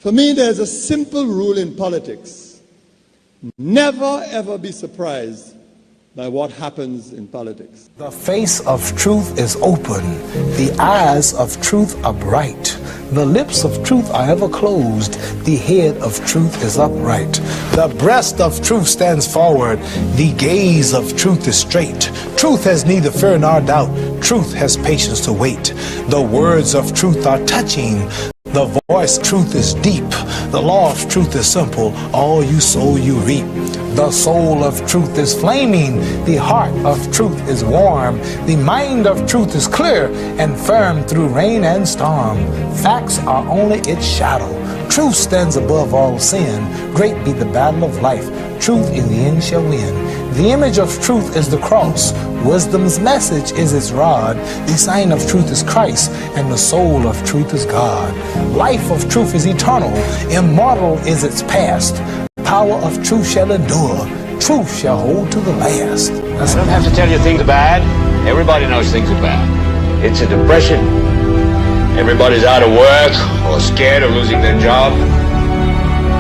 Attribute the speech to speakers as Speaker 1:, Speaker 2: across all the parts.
Speaker 1: For me, there's a simple rule in politics. Never, ever be surprised by what happens in politics.
Speaker 2: The face of truth is open. The eyes of truth are bright. The lips of truth are ever closed. The head of truth is upright. The breast of truth stands forward. The gaze of truth is straight. Truth has neither fear nor doubt. Truth has patience to wait. The words of truth are touching. The voice of truth is deep. The law of truth is simple. All you sow, you reap. The soul of truth is flaming. The heart of truth is warm. The mind of truth is clear and firm through rain and storm. Facts are only its shadow. Truth stands above all sin. Great be the battle of life. Truth in the end shall win. The image of truth is the cross. Wisdom's message is its rod. The sign of truth is Christ, and the soul of truth is God. Life of truth is eternal. Immortal is its past. Power of truth shall endure. Truth shall hold to the last.
Speaker 3: I don't have to tell you things are bad. Everybody knows things are bad. It's a depression. Everybody's out of work or scared of losing their job.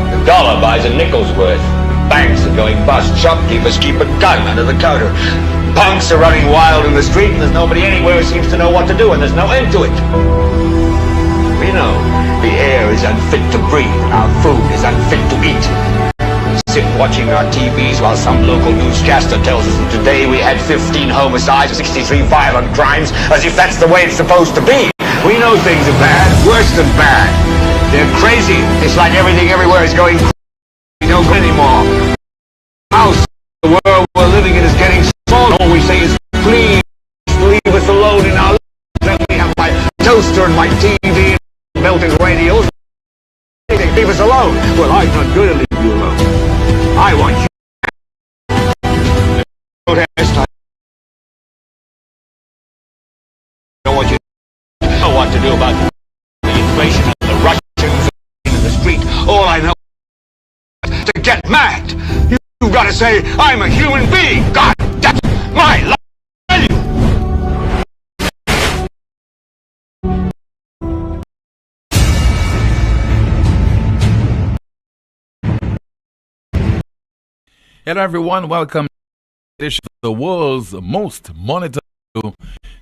Speaker 3: The dollar buys a nickel's worth. Banks are going bust. Shopkeepers keep a gun under the counter. Punks are running wild in the street, and there's nobody anywhere who seems to know what to do, and there's no end to it. We know the air is unfit to breathe, and our food is unfit to eat. We sit watching our TVs while some local newscaster tells us that today we had 15 homicides, 63 violent crimes, as if that's the way it's supposed to be. We know things are bad, worse than bad. They're crazy. It's like everything everywhere is going crazy. We don't go anymore. House, the world we're living in is getting smaller. All we say is, please leave us alone in our lives. Let me have my toaster and my TV and melting radios. Leave us alone. Well, I'm not going to leave you alone. I want you to protest. I don't want you to know what to do about the inflation and the Russians in the street. All I know is to get mad. You've got to say, I'm a human being. God, that's my life.
Speaker 4: Hello everyone, welcome to the world's most monitored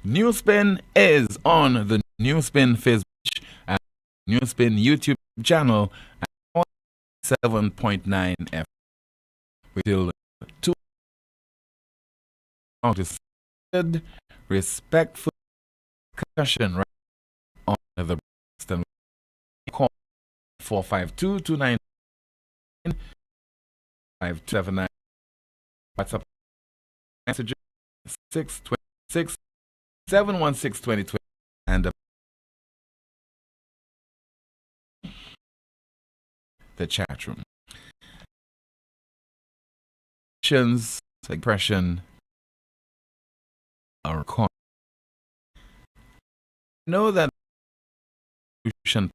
Speaker 4: NewsSpin is on the NewsSpin Facebook and NewsSpin YouTube channel at 7.9 FM. Till 2 respectful discussion right on the Boston call 452-299 579 WhatsApp messages 626 716 2020 and the chat room. Expression are called. Know that interested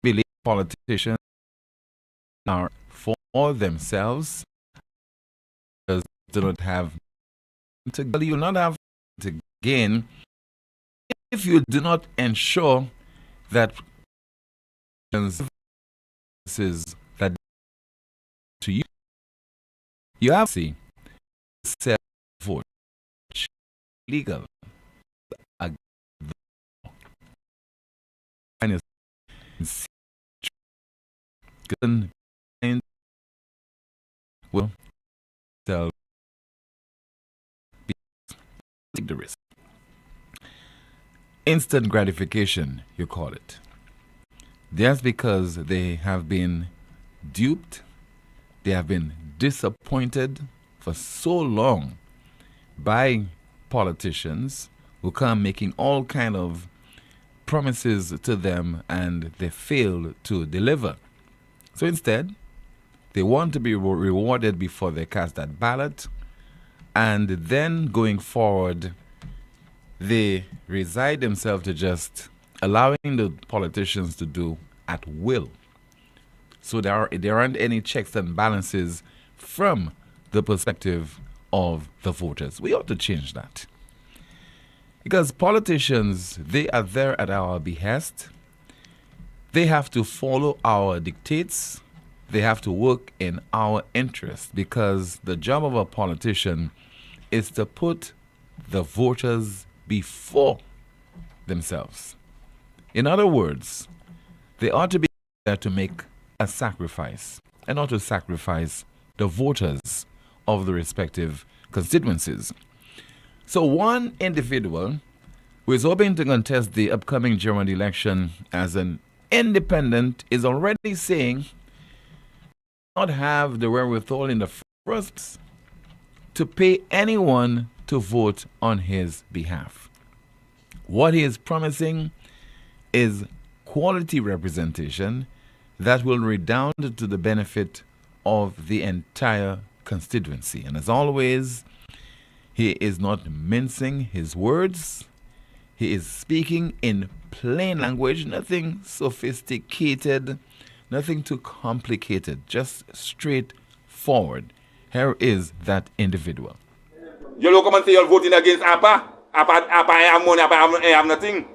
Speaker 4: believe politicians are for themselves because do not have to you not have to gain if you do not ensure that is that to you you have to see self vote legal will tell take the risk. Instant gratification, you call it. That's because they have been duped, they have been disappointed for so long by politicians who come making all kind of promises to them and they fail to deliver. So instead, they want to be rewarded before they cast that ballot, and then going forward, they resign themselves to just allowing the politicians to do at will. So there aren't any checks and balances from the perspective of the voters. We ought to change that. Because politicians, they are there at our behest. They have to follow our dictates. They have to work in our interest, because the job of a politician is to put the voters before themselves. In other words, they ought to be there to make a sacrifice, and not to sacrifice the voters of the respective constituencies. So one individual who is hoping to contest the upcoming general election as an independent is already saying not have the wherewithal in the first place to pay anyone to vote on his behalf. What he is promising is quality representation that will redound to the benefit of the entire constituency. And as always, he is not mincing his words. He is speaking in plain language, nothing sophisticated, nothing too complicated, just straightforward. Here is that individual.
Speaker 5: You'll come and say you're voting against APA. APA have money, APA have nothing.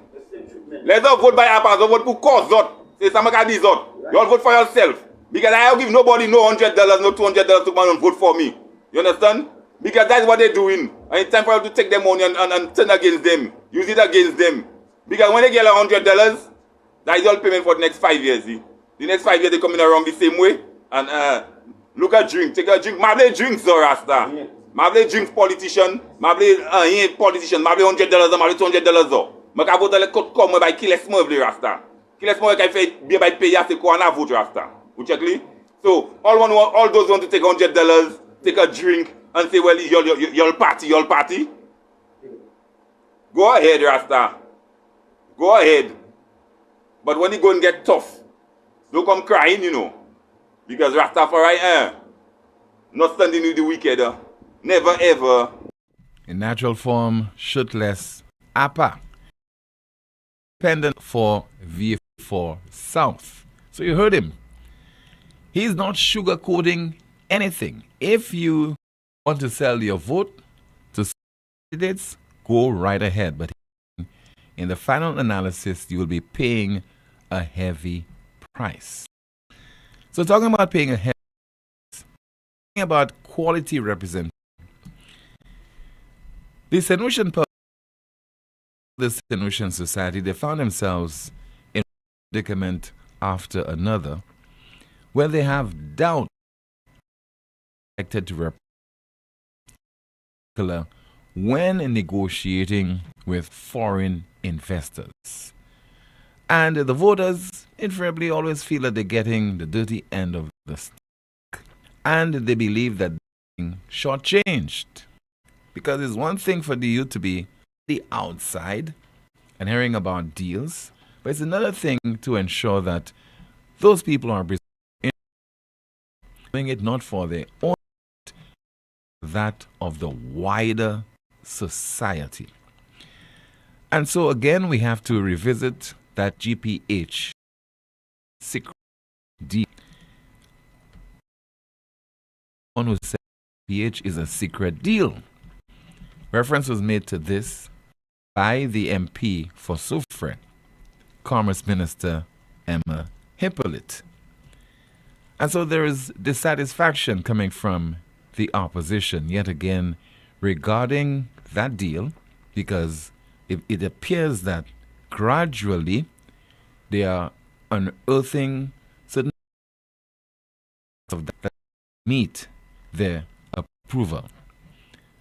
Speaker 5: Let's not vote by APA, so vote for cause that. Say some of these out. You all vote for yourself. Because I will give nobody no $100, no $200 to come and vote for me. You understand? Because that's what they're doing. And it's time for them to take their money and turn against them. Use it against them. Because when they get $100, that is all payment for the next 5 years. See? The next 5 years they coming around the same way. And look at drink. Take a drink. Mable drinks, so Rasta. Mable drinks politician. Mable he ain't politician. Mable $100 or mable $200 so. But I vote like come by kill a small Rasta. Kill a small can be by pay as a corner vote Rasta. Which actually, so all those want to take $100, take a drink, and say, well, you'll party. Go ahead, Rasta. Go ahead. But when you go and get tough, don't come crying, you know. Because Rastafari, not standing with the wicked. Never ever.
Speaker 4: In natural form, shirtless, APA. Pendant for V4 South. So you heard him. He's not sugarcoating anything. If you want to sell your vote to candidates, go right ahead. But in the final analysis, you will be paying a heavy price. So talking about paying a heavy price, talking about quality representation. The St. Lucian Society, they found themselves in a predicament after another, where they have doubt elected to represent when negotiating with foreign investors. And the voters invariably always feel that they're getting the dirty end of the stick. And they believe that they're being shortchanged. Because it's one thing for the youth to be the outside and hearing about deals, but it's another thing to ensure that those people are doing it not for their own, that of the wider society. And so again, we have to revisit that GPH secret deal. One who said GPH is a secret deal. Reference was made to this by the MP for Soufrière, Commerce Minister Emma Hippolyte. And so there is dissatisfaction coming from the opposition yet again regarding that deal, because it appears that gradually they are unearthing certain of that meet their approval.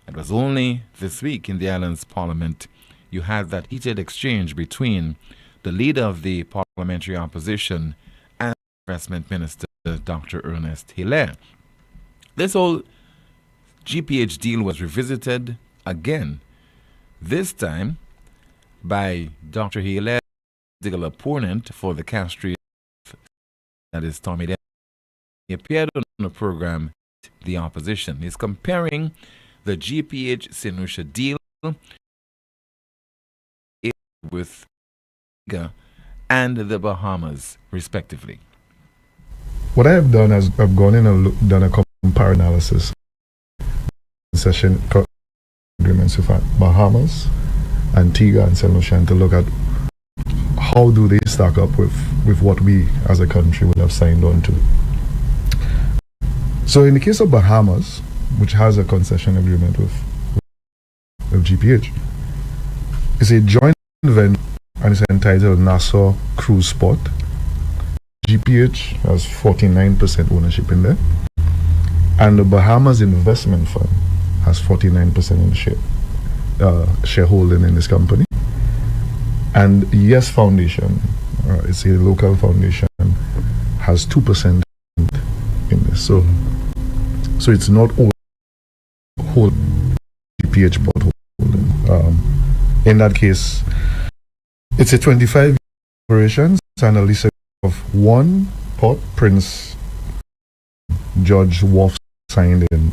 Speaker 4: It was only this week in the island's parliament you had that heated exchange between the leader of the parliamentary opposition and Investment Minister Dr. Ernest Hilaire. This whole GPH deal was revisited again, this time by Dr. Hilaire, political opponent for the Castries, that is Tommy Dennis. He appeared on the program, The Opposition. He's comparing the GPH St. Lucia deal with and the Bahamas, respectively.
Speaker 6: What I have done is I've gone in and done a comparative analysis session agreements with Bahamas Antigua and St. Lucia and to look at how do they stack up with what we as a country would have signed on to. So in the case of Bahamas, which has a concession agreement with GPH, it's a joint venture and it's entitled Nassau Cruise Port. GPH has 49% ownership in there, and the Bahamas Investment Fund has 49% in the shareholding in this company. And Yes Foundation, it's a local foundation, has 2% in this. So it's not all whole GPH port holding. In that case, it's a 25 operations and a lease of one port Prince George Wharf signed in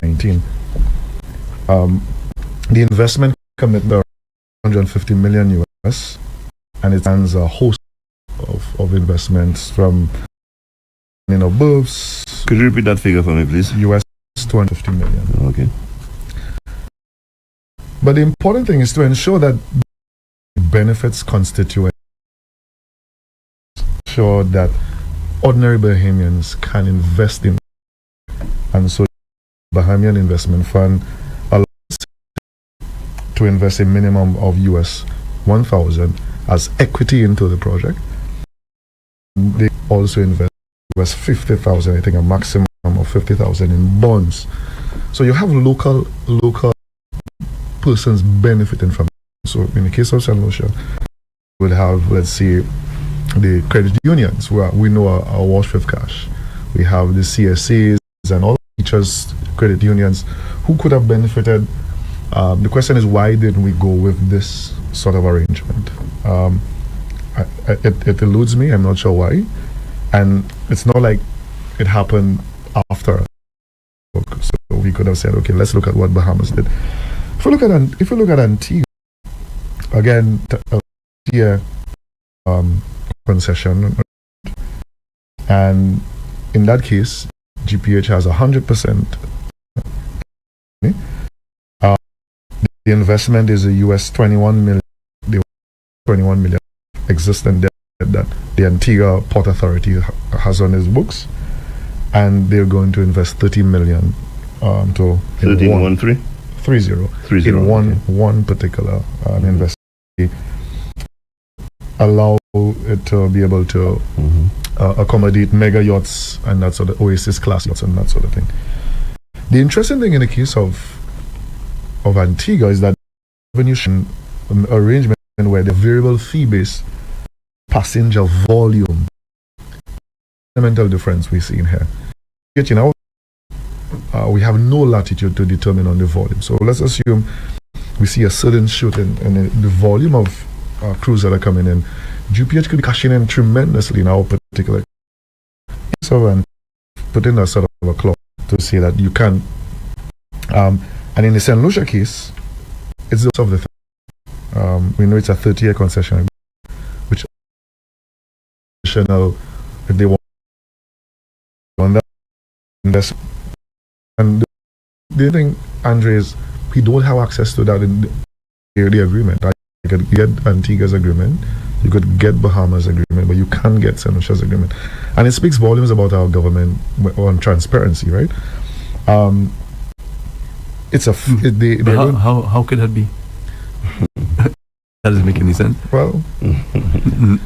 Speaker 6: 19. The investment commitment 150 million US, and it stands a host of investments from berths.
Speaker 7: Could you repeat that figure for me, please?
Speaker 6: US 250 million.
Speaker 7: Okay.
Speaker 6: But the important thing is to ensure that benefits constituents, ensure that ordinary Bahamians can invest in, and so Bahamian Investment Fund allows to invest a minimum of US 1,000 as equity into the project. They also invest US 50,000, I think a maximum of 50,000 in bonds. So you have local persons benefiting from it. So in the case of St. Lucia, we'll have, let's say, the credit unions where we know are awash with cash. We have the CSAs and all teachers credit unions who could have benefited. The question is, why didn't we go with this sort of arrangement? It eludes me. I'm not sure why, and it's not like it happened after. So we could have said, okay, let's look at what Bahamas did. If we look at Antigua, again, concession, and in that case, GPH has 100%. The investment is a US 21 million. The 21 million existing debt that the Antigua Port Authority has on its books, and they're going to invest 30 million to
Speaker 7: 1313
Speaker 6: 30 in one particular investment. Allow it to be able to accommodate mega yachts and that sort of Oasis class yachts and that sort of thing. The interesting thing in the case of Antigua is that revenue arrangement where the variable fee-based passenger volume, fundamental difference we see in here. Yet, we have no latitude to determine on the volume. So let's assume we see a sudden shoot in the volume of crews that are coming in. GPH could be cashing in tremendously in our particular case. So, and put in a sort of a clause to say that you can. And in the St. Lucia case, it's the of the thing. We know it's a 30-year concession, which additional if they want that investment. And the thing, Andre, is we don't have access to that in the agreement. You could get Antigua's agreement, you could get Bahamas agreement, but you can't get St. Lucia's agreement. And it speaks volumes about our government on transparency, right? It's a
Speaker 8: how could that be? That doesn't make any sense.
Speaker 6: Well,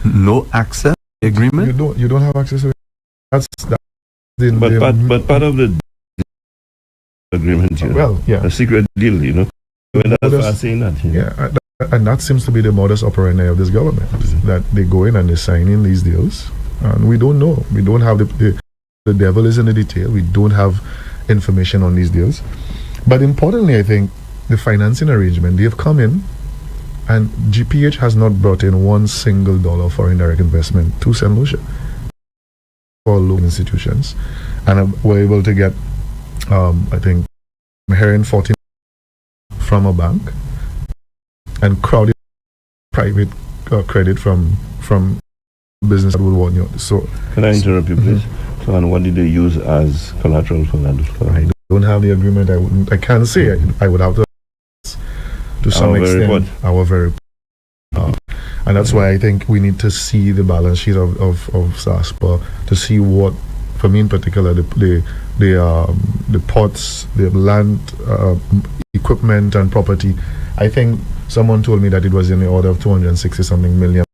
Speaker 8: no access agreement.
Speaker 6: You don't have access to it. That's
Speaker 7: but part of the agreement, a secret deal, When that's saying that,
Speaker 6: yeah, and that seems to be the modus operandi of this government. That they go in and they sign in these deals, and we don't know. We don't have the devil is in the detail. We don't have information on these deals. But importantly, I think the financing arrangement, they have come in, and GPH has not brought in one single dollar for indirect investment to St. Lucia for loan institutions, and we're able to get, I think, I'm hearing 14 from a bank and crowded private credit from business that would want you. So,
Speaker 7: can I interrupt you, please? So, and what did they use as collateral for that?
Speaker 6: I don't have the agreement. I can't say. I would have to. to some extent, our very and that's why I think we need to see the balance sheet of SASPA to see what, for me in particular, the ports, the land, equipment and property. I think someone told me that it was in the order of 260 something million,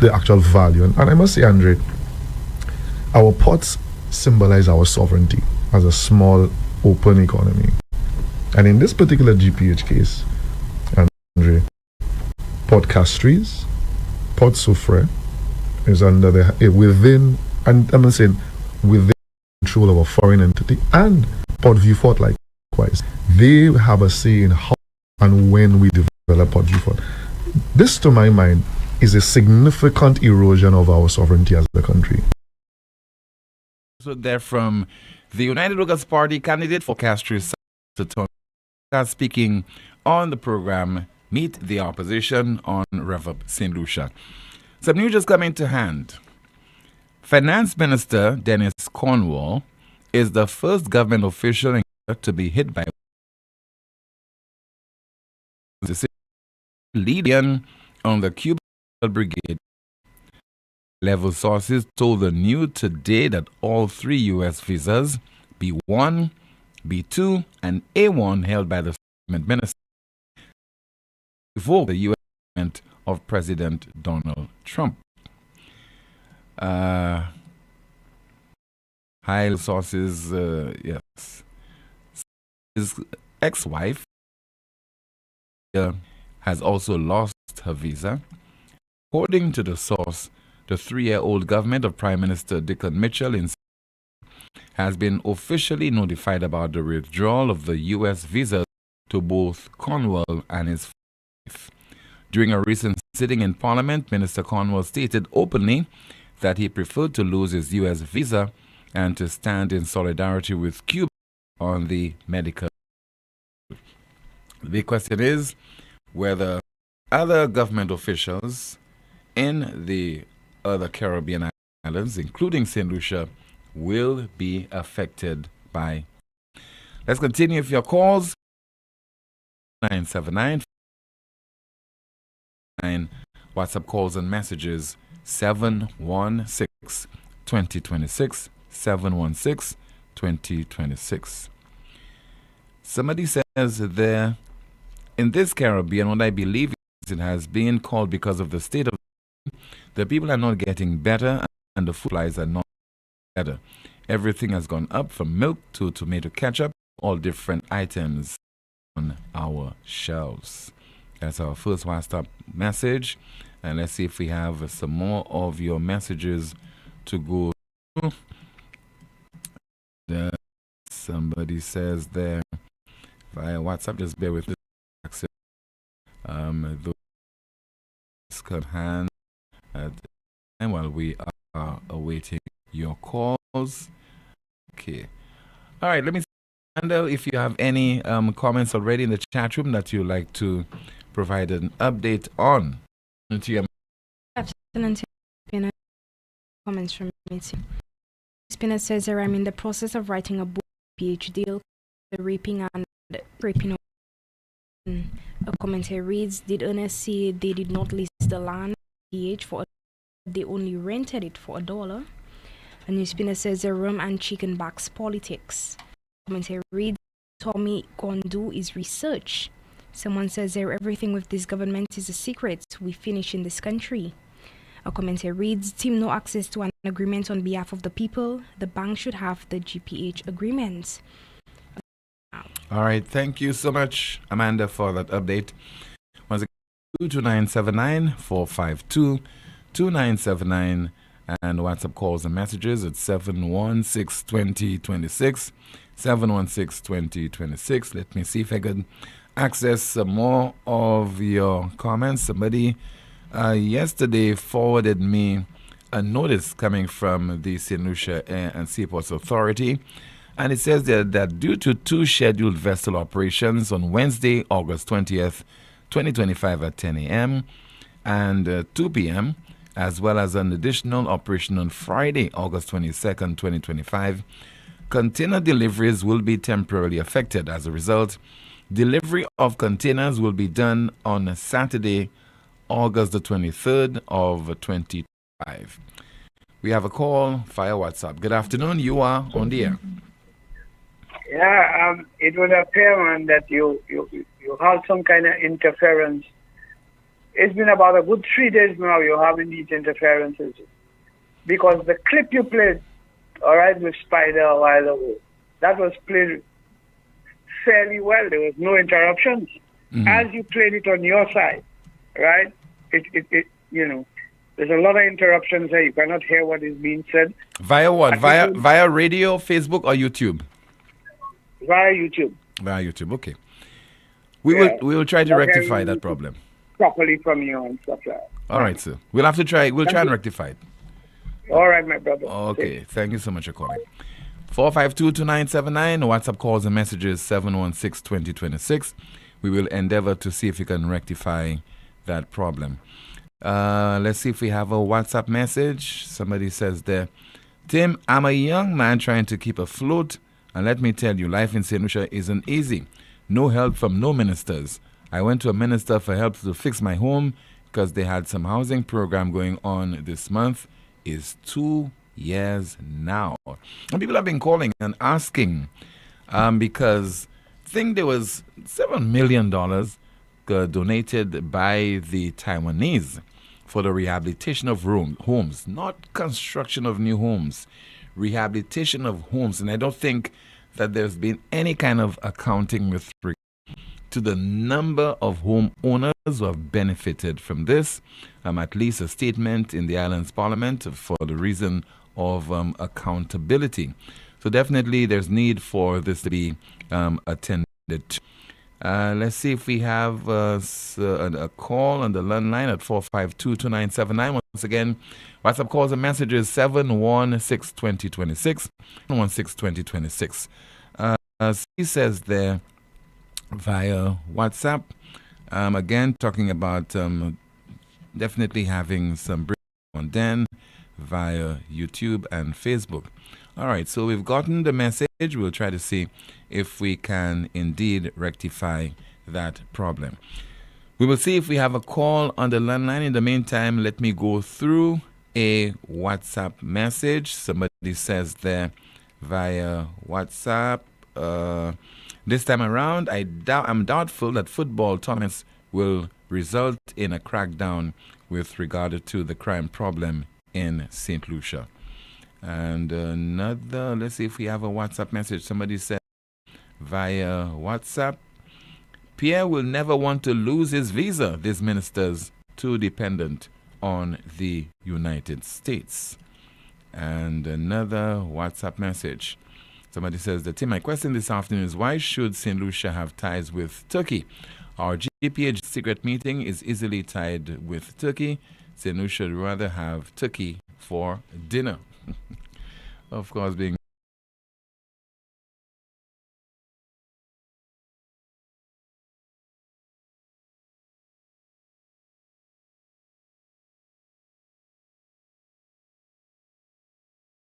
Speaker 6: the actual value. And I must say, Andre, our ports symbolize our sovereignty as a small, open economy. And in this particular GPH case, Andre, Port Castries, Port Soufrière is under within, and I'm saying within control of a foreign entity, and Port Vieux-Fort likewise. They have a say in how and when we develop Port Vieux-Fort. This, to my mind, is a significant erosion of our sovereignty as a country.
Speaker 4: So they're from the United Workers' Party candidate for Castries, speaking on the program Meet the Opposition on Rev Up St. Lucia. Some news just coming to hand. Finance Minister Dennis Cornwall is the first government official to be hit by leading on the Cuban Brigade. Level sources told the News today that all 3 U.S. visas, B1, B2, and A1, held by the minister before the U.S. government of President Donald Trump. High sources, yes. His ex-wife has also lost her visa. According to the source, the 3-year-old government of Prime Minister Dickon Mitchell has been officially notified about the withdrawal of the U.S. visa to both Cornwall and his wife. During a recent sitting in Parliament, Minister Cornwall stated openly that he preferred to lose his U.S. visa and to stand in solidarity with Cuba on the medical. The big question is whether other government officials in the other Caribbean islands, including St. Lucia, will be affected by. Let's continue with your calls. 979 WhatsApp calls and messages 716-2026 716-2026. Somebody says there, in this Caribbean, what I believe is it has been called because of the state of the people are not getting better and the food supplies are not better. Everything has gone up from milk to tomato ketchup, all different items on our shelves. That's our first WhatsApp message. And let's see if we have some more of your messages to go through. Somebody says there via WhatsApp, just bear with this. Those come hand at the time while we are awaiting your calls. Okay. All right, let me see, Randall, if you have any comments already in the chat room that you'd like to provide an update on.
Speaker 9: Comments from me too. Spinner says that I'm in the process of writing a book, PhD, the reaping and raping. A commentary reads, did Ernest say they did not list the land PH for they only rented it for $1? A new spinner says the rum and chicken backs politics. Commentary reads, Tommy Gondu is research. Someone says there everything with this government is a secret. We finish in this country. A commentary reads, Team no access to an agreement on behalf of the people. The bank should have the GPH agreement.
Speaker 4: All right, thank you so much, Amanda, for that update. Once again, 22979-452-2979 and WhatsApp calls and messages at 716-2026, 716-2026. Let me see if I could access some more of your comments. Somebody yesterday forwarded me a notice coming from the St. Lucia Air and Seaports Authority. And it says that due to 2 scheduled vessel operations on Wednesday, August 20th, 2025 at 10 a.m. and 2 p.m., as well as an additional operation on Friday, August 22nd, 2025, container deliveries will be temporarily affected. As a result, Delivery of containers will be done on Saturday, August the 23rd of 2025. We have a call via WhatsApp. Good afternoon. You are on the air.
Speaker 10: Yeah, it would appear, man, that you have some kind of interference. It's been about a good 3 days now you're having these interferences. Because the clip you played, all right, with Spider a while ago, that was played fairly well. There was no interruptions. Mm-hmm. As you played it on your side, right, it there's a lot of interruptions here. You cannot hear what is being said.
Speaker 4: Via what? Via radio, Facebook, or YouTube?
Speaker 10: Via YouTube.
Speaker 4: Via YouTube, okay. We will try to rectify that problem.
Speaker 10: Properly from you and stuff like that.
Speaker 4: All right, sir. We'll try and rectify it.
Speaker 10: All right, my brother.
Speaker 4: Okay, thank you so much for calling. 452-2979, WhatsApp calls and messages 716-2026. We will endeavor to see if we can rectify that problem. Let's see if we have a WhatsApp message. Somebody says there, Tim, I'm a young man trying to keep afloat, and let me tell you, life in St. Lucia isn't easy. No help from no ministers. I went to a minister for help to fix my home because they had some housing program going on this month. Is 2 years now. And people have been calling and asking because I think there was $7 million donated by the Taiwanese for the rehabilitation of homes, not construction of new homes, rehabilitation of homes. And I don't think that there's been any kind of accounting with regard to the number of homeowners who have benefited from this. At least a statement in the island's parliament for the reason of accountability. So definitely there's need for this to be attended to. Let's see if we have a call on the landline at 452-2979. Once again, WhatsApp calls and messages 716-2026. 716-2026. He says there via WhatsApp, again talking about definitely having some break on then via YouTube and Facebook. All right, so we've gotten the message. We'll try to see if we can indeed rectify that problem. We will see if we have a call on the landline. In the meantime, let me go through a WhatsApp message. Somebody says there via WhatsApp, this time around, I'm doubtful that football tournaments will result in a crackdown with regard to the crime problem in St. Lucia. And another, let's see if we have a WhatsApp message. Somebody said via WhatsApp, Pierre will never want to lose his visa. This minister's too dependent on the United States. And another WhatsApp message. Somebody says that, Tim, my question this afternoon is why should St. Lucia have ties with Turkey? Our GPH secret meeting is easily tied with Turkey. St. Lucia should rather have Turkey for dinner. Of course, being